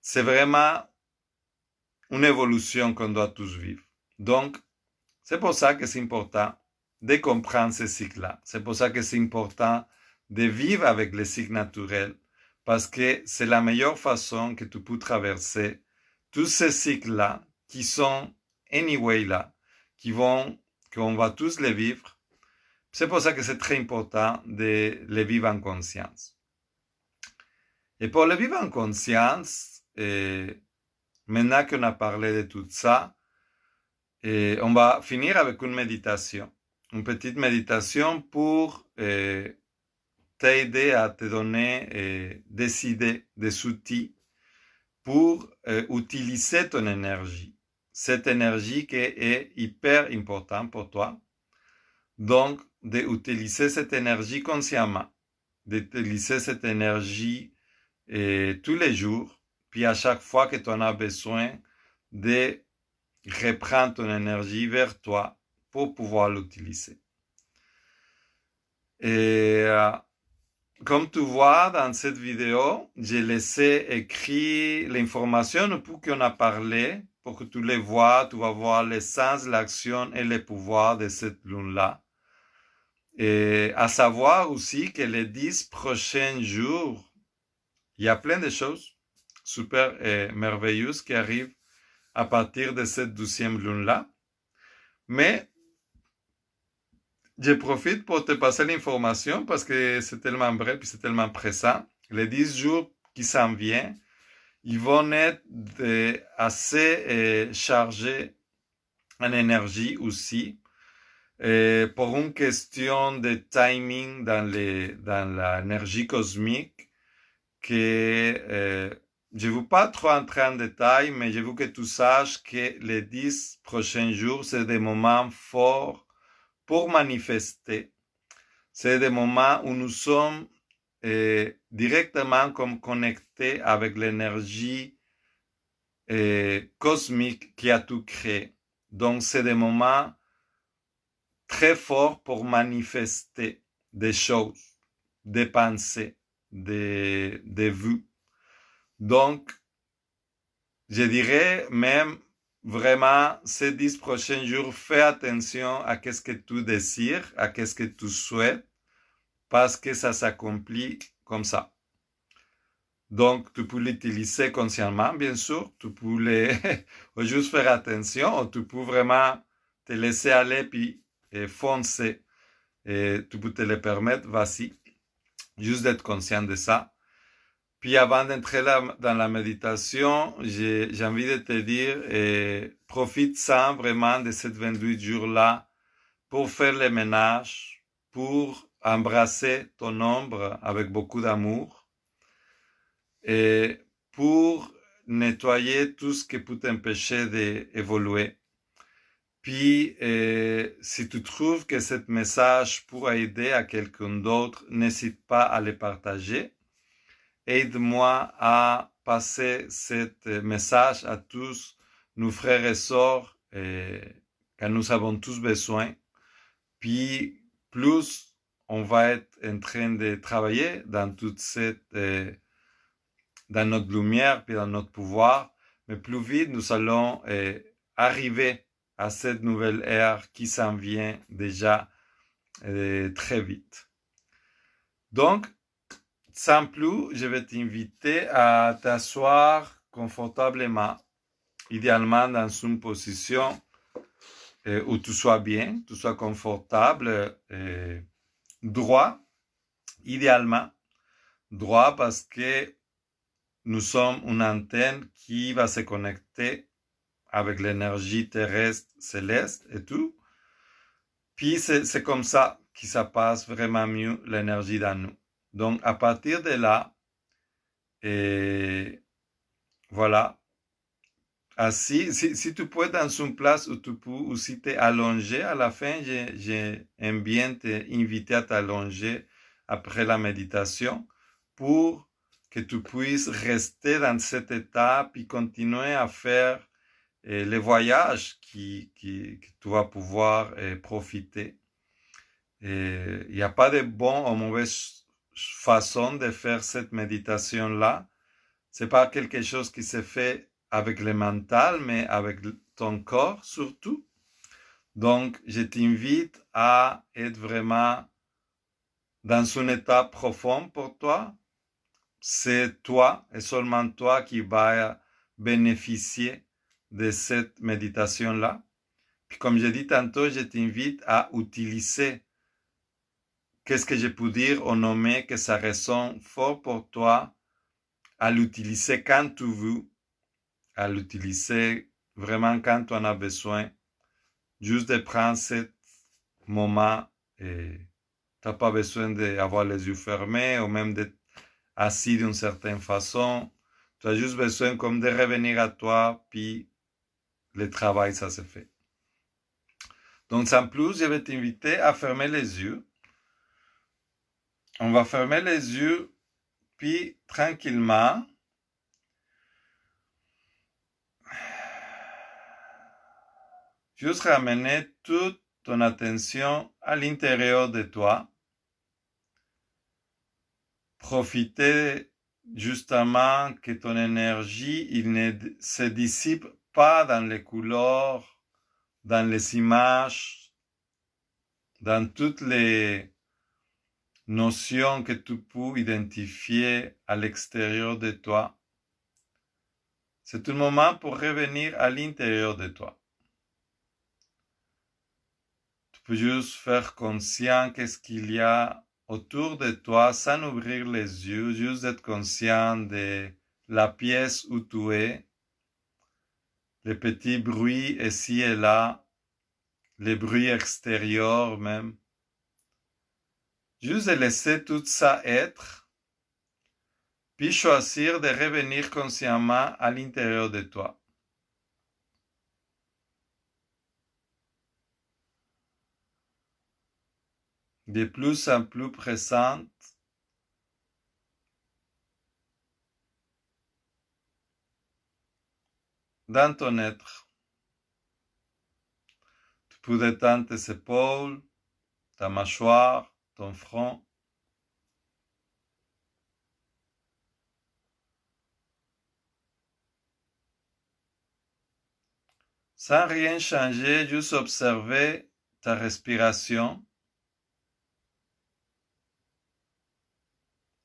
C'est vraiment une évolution qu'on doit tous vivre. Donc, c'est pour ça que c'est important de comprendre ce cycle-là. C'est pour ça que c'est important de vivre avec les cycles naturels, parce que c'est la meilleure façon que tu peux traverser tous ces cycles-là qui sont anyway là, qu'on va tous les vivre. C'est pour ça que c'est très important de les vivre en conscience. Et pour le vivre en conscience, maintenant qu'on a parlé de tout ça, on va finir avec une méditation. Une petite méditation pour t'aider à te donner des idées, des outils pour utiliser ton énergie. Cette énergie qui est hyper importante pour toi. Donc, d'utiliser cette énergie consciemment. D'utiliser cette énergie tous les jours. Puis à chaque fois que tu en as besoin, de reprends ton énergie vers toi pour pouvoir l'utiliser. Et comme tu vois dans cette vidéo, j'ai laissé écrit l'information pour qu'on a parlé, pour que tu les vois, tu vas voir l'essence, l'action et le pouvoir de cette lune-là. Et à savoir aussi que les 10 prochains jours, il y a plein de choses super et merveilleuses qui arrivent à partir de cette 12e lune-là. Mais je profite pour te passer l'information parce que c'est tellement vrai puis c'est tellement pressant. Les 10 jours qui s'en viennent, ils vont être assez chargés en énergie aussi. Et pour une question de timing dans l'énergie cosmique, que je ne veux pas trop entrer en détail, mais je veux que tu saches que les 10 prochains jours, c'est des moments forts pour manifester. C'est des moments où nous sommes directement comme connectés avec l'énergie cosmique qui a tout créé. Donc, c'est des moments très forts pour manifester des choses, des pensées, des vues. Donc, je dirais même vraiment ces 10 prochains jours, fais attention à ce que tu désires, à ce que tu souhaites, parce que ça s'accomplit comme ça. Donc, tu peux l'utiliser consciemment, bien sûr. Tu peux juste faire attention, ou tu peux vraiment te laisser aller puis foncer. Et tu peux te le permettre, vas-y. Juste d'être conscient de ça. Puis avant d'entrer dans la méditation, j'ai envie de te dire, profite-en vraiment de ces 28 jours-là pour faire le ménage, pour embrasser ton ombre avec beaucoup d'amour et pour nettoyer tout ce qui peut t'empêcher d'évoluer. Puis, si tu trouves que ce message pourra aider à quelqu'un d'autre, n'hésite pas à le partager. Aide-moi à passer ce message à tous nos frères et sœurs que nous avons tous besoin. Puis, plus on va être en train de travailler dans toute cette, dans notre lumière puis dans notre pouvoir, mais plus vite nous allons arriver à cette nouvelle ère qui s'en vient déjà très vite. Donc, sans plus, je vais t'inviter à t'asseoir confortablement, idéalement dans une position où tu sois bien, tu sois confortable, droit, idéalement, droit parce que nous sommes une antenne qui va se connecter avec l'énergie terrestre, céleste et tout. Puis c'est comme ça que ça passe vraiment mieux l'énergie dans nous. Donc à partir de là, voilà, assis, si tu peux être dans une place où tu peux aussi t'allonger, à la fin, j'aime bien t'inviter à t'allonger après la méditation pour que tu puisses rester dans cet état puis continuer à faire les voyages que tu vas pouvoir profiter. Il n'y a pas de bonne ou mauvaise façon de faire cette méditation-là. C'est pas quelque chose qui se fait avec le mental, mais avec ton corps surtout. Donc, je t'invite à être vraiment dans un état profond pour toi. C'est toi et seulement toi qui vas bénéficier de cette méditation-là. Puis comme j'ai dit tantôt, je t'invite à utiliser qu'est-ce que je peux dire ou nommer que ça résonne fort pour toi, à l'utiliser quand tu veux, à l'utiliser vraiment quand tu en as besoin. Juste de prendre ce moment et tu n'as pas besoin d'avoir les yeux fermés ou même d'être assis d'une certaine façon. Tu as juste besoin comme de revenir à toi, puis le travail, ça se fait. Donc, sans plus, je vais t'inviter à fermer les yeux. On va fermer les yeux, puis tranquillement, Juste ramener toute ton attention à l'intérieur de toi. Profiter justement que ton énergie il ne se dissipe pas dans les couleurs, dans les images, dans toutes les notions que tu peux identifier à l'extérieur de toi. C'est un moment pour revenir à l'intérieur de toi. Tu peux juste faire conscient qu'est-ce qu'il y a autour de toi sans ouvrir les yeux, juste être conscient de la pièce où tu es, les petits bruits ici et là, les bruits extérieurs même. Juste de laisser tout ça être, puis choisir de revenir consciemment à l'intérieur de toi. De plus en plus présente, dans ton être. Tu peux détendre tes épaules, ta mâchoire, ton front. Sans rien changer, juste observer ta respiration.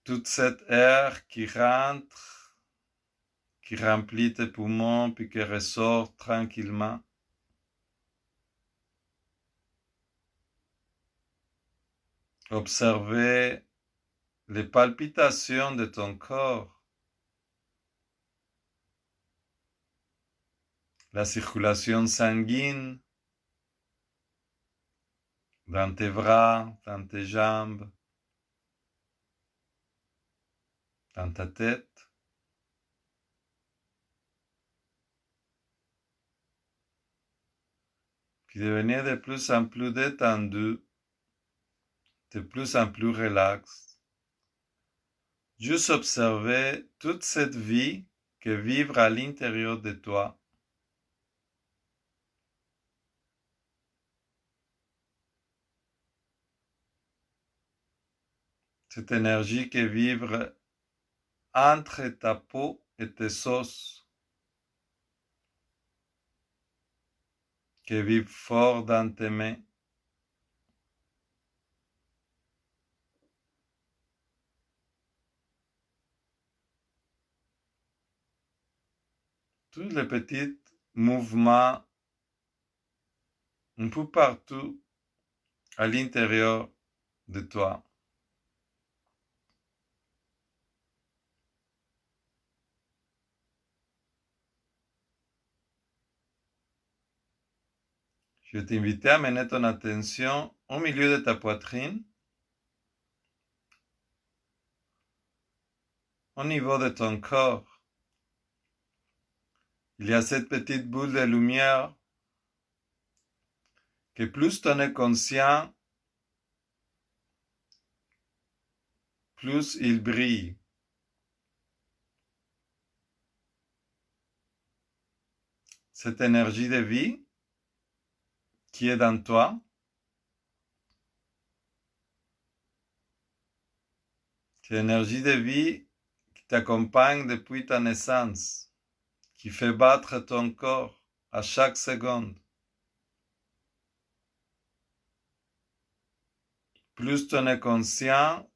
Toute cette air qui rentre, qui remplit tes poumons, puis qui ressort tranquillement. Observez les palpitations de ton corps, la circulation sanguine dans tes bras, dans tes jambes, dans ta tête. Puis devenir de plus en plus détendu, de plus en plus relax. Juste observer toute cette vie que vivre à l'intérieur de toi. Cette énergie qui vivre entre ta peau et tes os, qui vibre fort dans tes mains. Tous les petits mouvements un peu partout à l'intérieur de toi. Je vais t'inviter à mener ton attention au milieu de ta poitrine, au niveau de ton corps. Il y a cette petite boule de lumière que plus tu en es conscient, plus il brille. Cette énergie de vie qui est dans toi, cette énergie de vie qui t'accompagne depuis ta naissance, qui fait battre ton corps à chaque seconde. Plus tu en es conscient,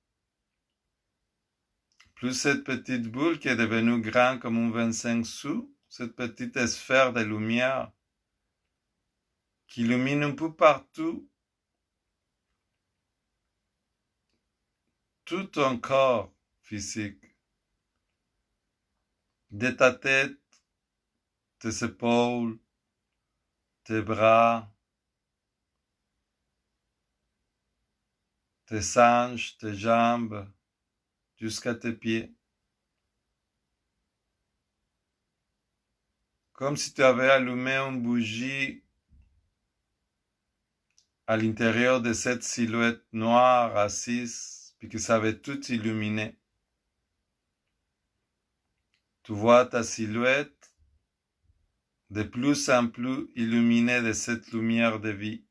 plus cette petite boule qui est devenue grande comme un 25 sous, cette petite sphère de lumière qui illumine un peu partout tout ton corps physique, de ta tête, tes épaules, tes bras, tes hanches, tes jambes, jusqu'à tes pieds. Comme si tu avais allumé une bougie à l'intérieur de cette silhouette noire assise, puis que ça avait tout illuminé. Tu vois ta silhouette de plus en plus illuminé de cette lumière de vie.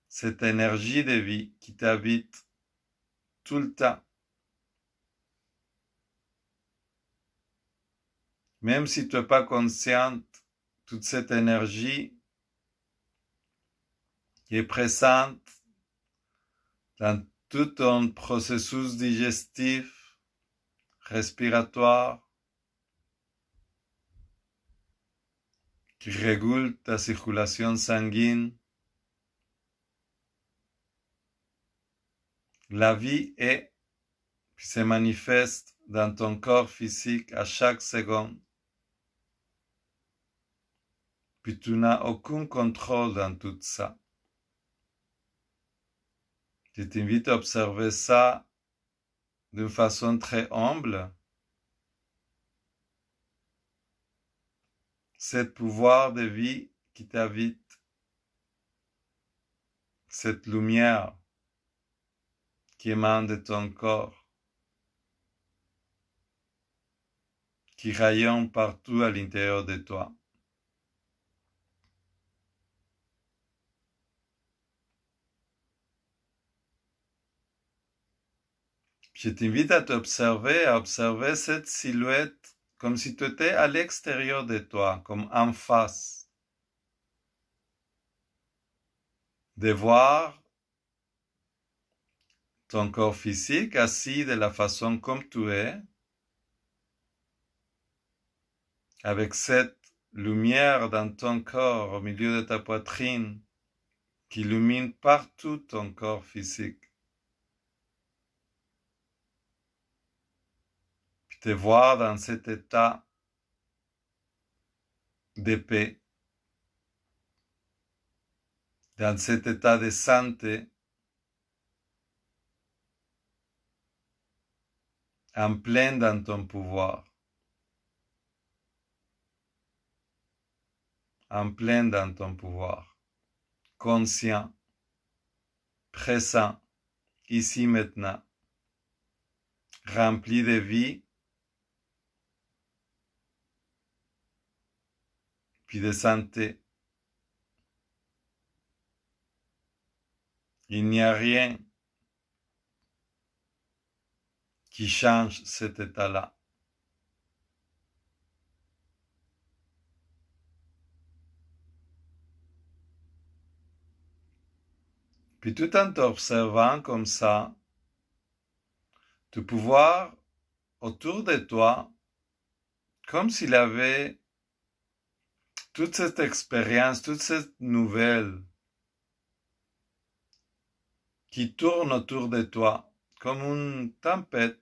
Cette énergie de vie qui t'habite tout le temps. Même si tu n'es pas consciente, toute cette énergie qui est présente dans tout ton processus digestif, respiratoire, qui régule ta circulation sanguine. La vie est, puis se manifeste dans ton corps physique à chaque seconde. Puis tu n'as aucun contrôle dans tout ça. Je t'invite à observer ça d'une façon très humble. Ce pouvoir de vie qui t'habite, cette lumière qui émane de ton corps, qui rayonne partout à l'intérieur de toi. Je t'invite à t'observer, à observer cette silhouette comme si tu étais à l'extérieur de toi, comme en face. De voir ton corps physique assis de la façon comme tu es, avec cette lumière dans ton corps, au milieu de ta poitrine, qui illumine partout ton corps physique. Puis te voir dans cet état de paix, dans cet état de santé, en plein dans ton pouvoir, en plein dans ton pouvoir, conscient, présent, ici maintenant, rempli de vie, puis de santé. Il n'y a rien qui change cet état-là. Puis tout en t'observant comme ça, tu peux voir autour de toi comme s'il y avait toute cette expérience, toute cette nouvelle qui tourne autour de toi comme une tempête.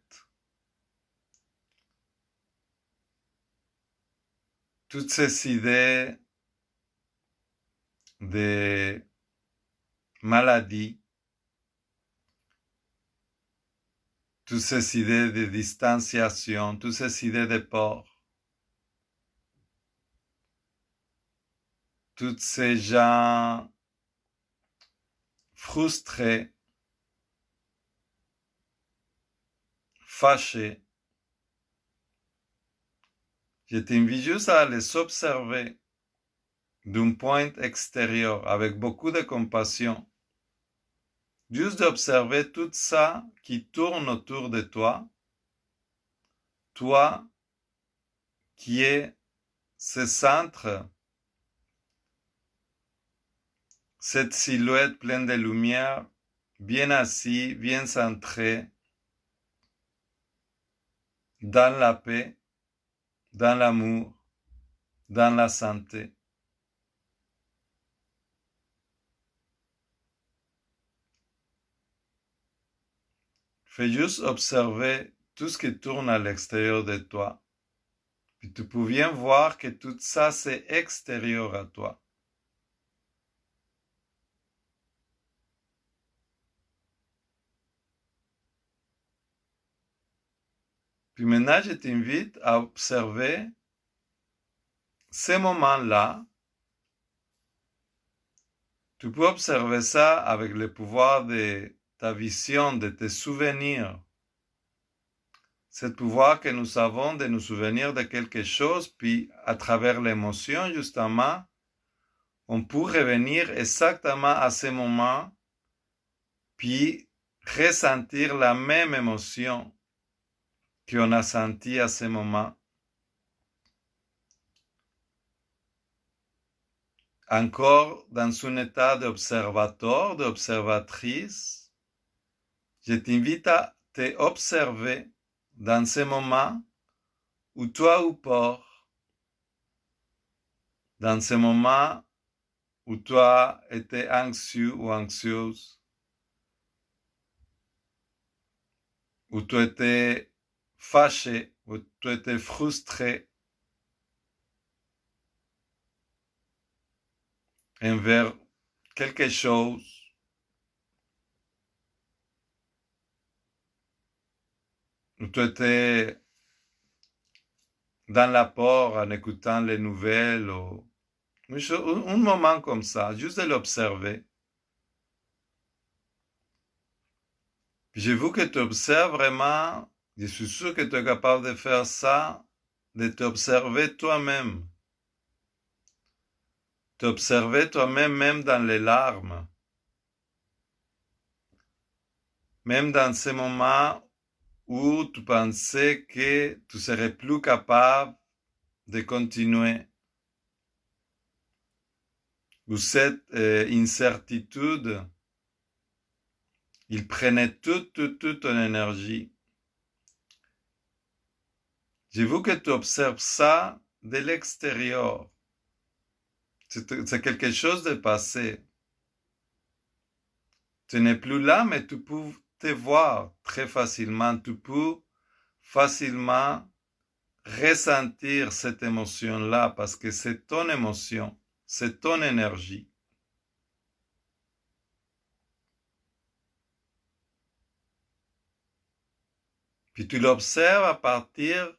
Toutes ces idées de maladie, toutes ces idées de distanciation, toutes ces idées de peur, tous ces gens frustrés, fâchés. Je t'invite juste à les observer d'un point extérieur, avec beaucoup de compassion. Juste d'observer tout ça qui tourne autour de toi, toi qui es ce centre, cette silhouette pleine de lumière, bien assis, bien centré, dans la paix, dans l'amour, dans la santé. Fais juste observer tout ce qui tourne à l'extérieur de toi. Puis tu peux bien voir que tout ça, c'est extérieur à toi. Puis maintenant, je t'invite à observer ces moments-là. Tu peux observer ça avec le pouvoir de ta vision, de tes souvenirs. ce pouvoir que nous avons de nous souvenir de quelque chose, puis à travers l'émotion, justement, on peut revenir exactement à ce moment, puis ressentir la même émotion qu'on a sentie à ce moment. Encore dans un état d'observateur, d'observatrice, je t'invite à te observer dans ce moment où toi ou peur, dans ce moment où toi étais anxieux ou anxieuse, où tu étais fâché, où tu étais frustré envers quelque chose, où tu étais dans la peur en écoutant les nouvelles, ou un moment comme ça, juste de l'observer. Puis j'ai vu que tu observes vraiment, je suis sûr que tu es capable de faire ça, de t'observer toi-même. T'observer toi-même, même dans les larmes. Même dans ces moments où tu pensais que tu serais plus capable de continuer. Où cette incertitude, il prenait toute ton énergie. J'ai vu que tu observes ça de l'extérieur. C'est quelque chose de passé. Tu n'es plus là, mais tu peux te voir très facilement. Tu peux facilement ressentir cette émotion-là parce que c'est ton émotion, c'est ton énergie. Puis tu l'observes à partir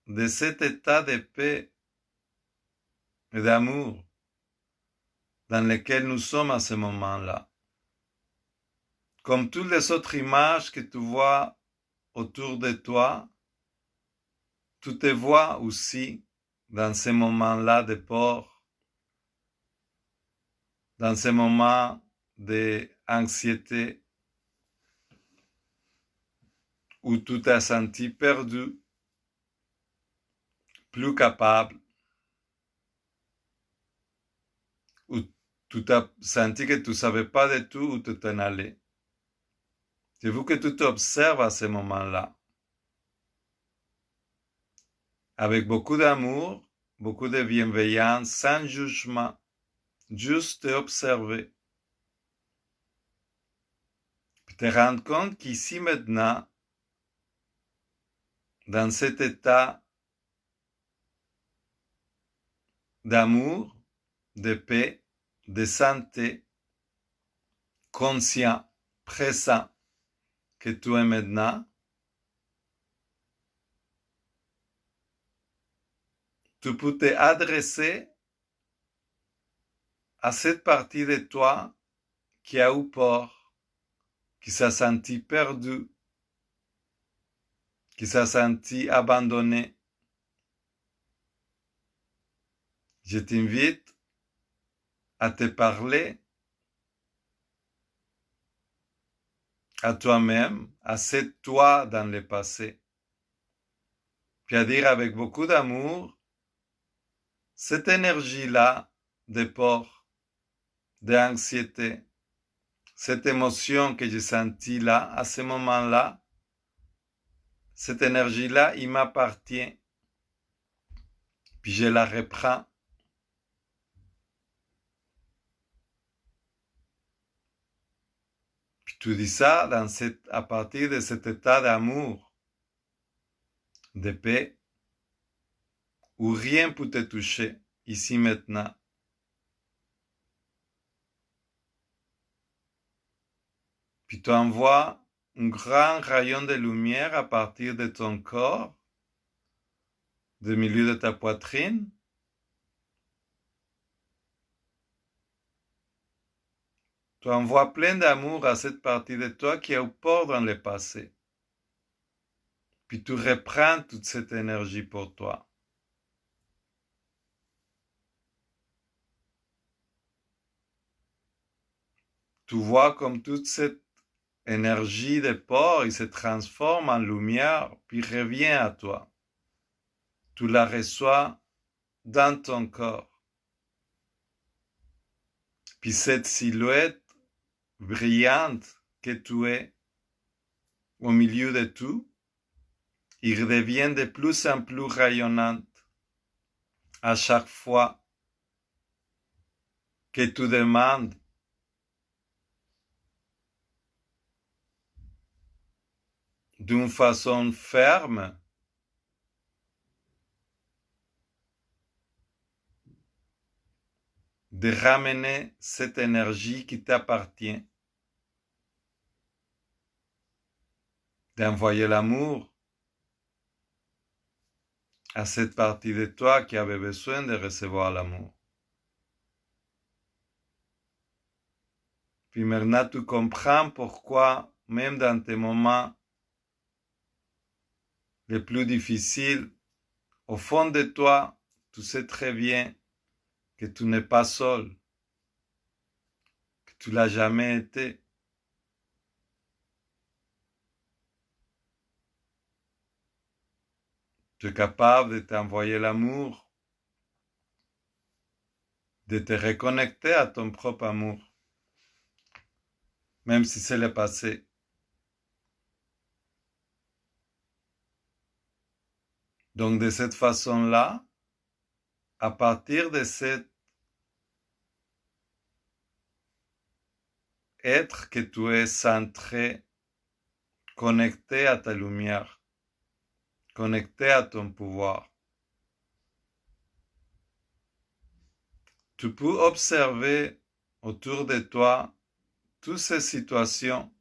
de cet état de paix et d'amour dans lequel nous sommes à ce moment-là. Comme toutes les autres images que tu vois autour de toi, tu te vois aussi dans ces moments-là de peur, dans ces moments d'anxiété où tu t'es senti perdu, plus capable, où tu t'as senti que tu ne savais pas du tout où tu t'en allais. Je veux que tu t'observes à ce moment-là, avec beaucoup d'amour, beaucoup de bienveillance, sans jugement, juste te observer. Puis te rendre compte qu'ici maintenant, dans cet état d'amour, de paix, de santé, conscient, présent que tu es maintenant, tu peux t'adresser à cette partie de toi qui a eu peur, qui s'est senti perdu, qui s'est senti abandonné. Je t'invite à te parler à toi-même, à cette toi dans le passé, puis à dire avec beaucoup d'amour, cette énergie-là de peur, d'anxiété, cette émotion que j'ai sentie là, à ce moment-là, cette énergie-là, il m'appartient, puis je la reprends. Puis tu dis ça à partir de cet état d'amour, de paix, où rien ne peut te toucher, ici maintenant. Puis tu envoies un grand rayon de lumière à partir de ton corps, du milieu de ta poitrine. Tu envoies plein d'amour à cette partie de toi qui a eu peur dans le passé. puis tu reprends toute cette énergie pour toi. Tu vois comme toute cette énergie des pores, il se transforme en lumière, puis revient à toi. Tu la reçois dans ton corps. Puis cette silhouette brillante que tu es au milieu de tout, il devient de plus en plus rayonnante à chaque fois que tu demandes d'une façon ferme de ramener cette énergie qui t'appartient, d'envoyer l'amour à cette partie de toi qui avait besoin de recevoir l'amour. Puis maintenant, tu comprends pourquoi, même dans tes moments les plus difficiles, au fond de toi, tu sais très bien que tu n'es pas seul, que tu l'as jamais été. Tu es capable de t'envoyer l'amour, de te reconnecter à ton propre amour, même si c'est le passé. Donc de cette façon-là, à partir de cet être que tu es centré, connecté à ta lumière, connecté à ton pouvoir, tu peux observer autour de toi toutes ces situations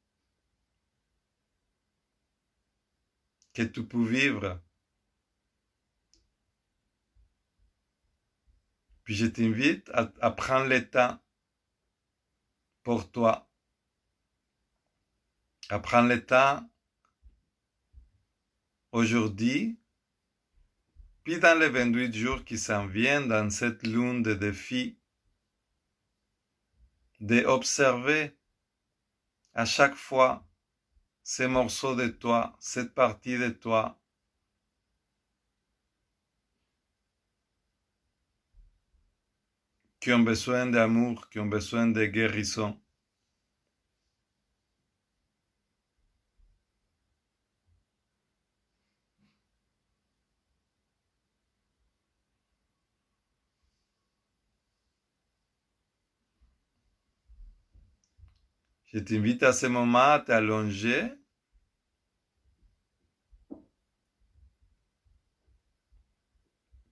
que tu peux vivre. Puis je t'invite à prendre le temps pour toi, à prendre le temps aujourd'hui, puis dans les 28 jours qui s'en viennent, dans cette lune de défis, d'observer à chaque fois ces morceaux de toi, cette partie de toi qui ont besoin d'amour, qui ont besoin de guérison. Je t'invite à ce moment à t'allonger,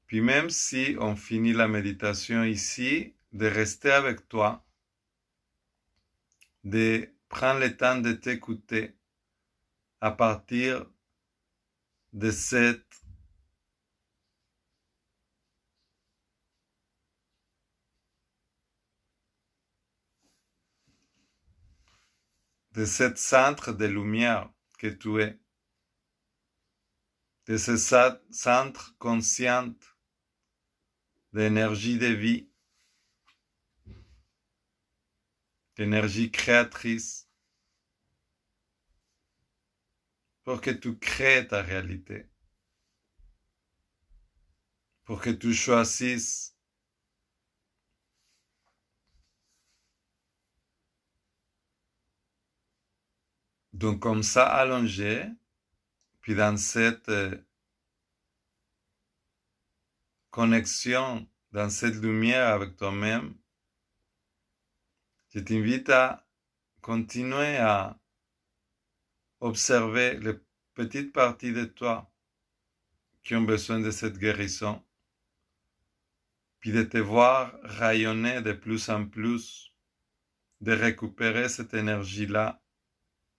puis même si on finit la méditation ici, de rester avec toi, de prendre le temps de t'écouter à partir de cet centre de lumière que tu es, de ce centre conscient d'énergie de vie, d'énergie créatrice, pour que tu crées ta réalité, pour que tu choisisses donc comme ça allongé, puis dans cette connexion, dans cette lumière avec toi-même, je t'invite à continuer à observer les petites parties de toi qui ont besoin de cette guérison, puis de te voir rayonner de plus en plus, de récupérer cette énergie-là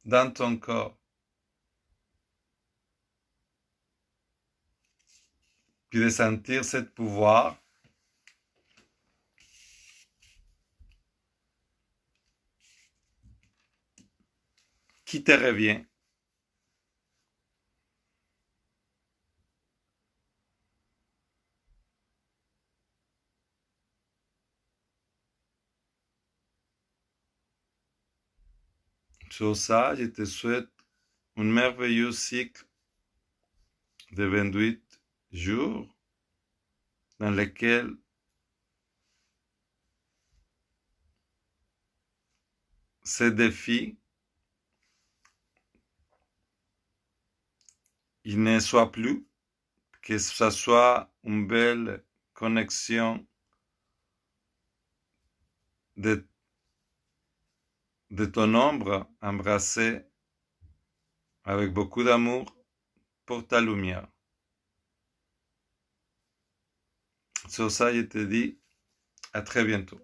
dans ton corps, puis de sentir ce pouvoir qui te revient. Sur ça, je te souhaite un merveilleux cycle de 28 jours dans lequel ces défis, il ne soit plus, que ce soit une belle connexion de ton ombre embrassée avec beaucoup d'amour pour ta lumière. Sur ça, je te dis à très bientôt.